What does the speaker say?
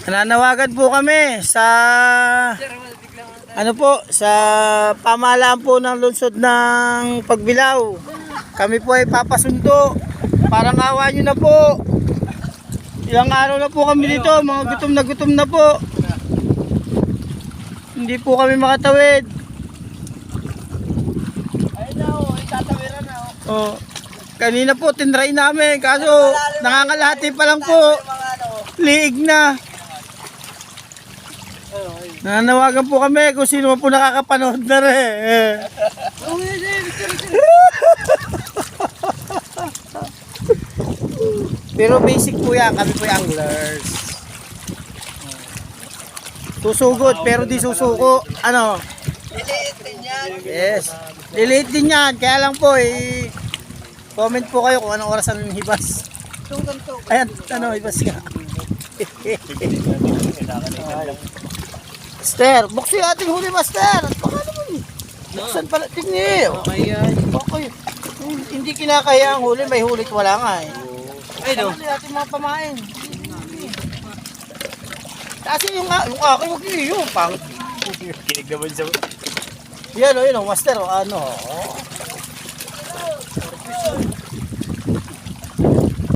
Nananawagan po kami sa sa pamahalaan po ng lungsod ng Pagbilao. Kami po ay papasundo. Parang awa nyo na po. Ilang araw na po kami dito, mga gutom na po. Hindi po kami makatawid. Ayun na o, itatawiran na o. Oh, kanina po tinry namin kaso nangangalahati pa lang po. Liig na. Nananawagan po kami kung sino po nakakapanood na rin. Pero basic po yan, kami po yung anglers. Susugod pero di susuko. Ano? Delete din yan. Yes. Delete din yan. Kaya lang po comment po kayo kung anong oras ang hibas. Tunggan-tunggan. Ayan, hibas ka. Master, buksin ating huli, Master. Baka naman. Buksan pala. Tingni. Okay. Hindi kinakaya ang huli, may hulit wala nga eh. Ay no. Buksin natin mga pamain. Kasi yung akin, huwag yung pang. Kinig naman sa... Yan o, Master. Ano?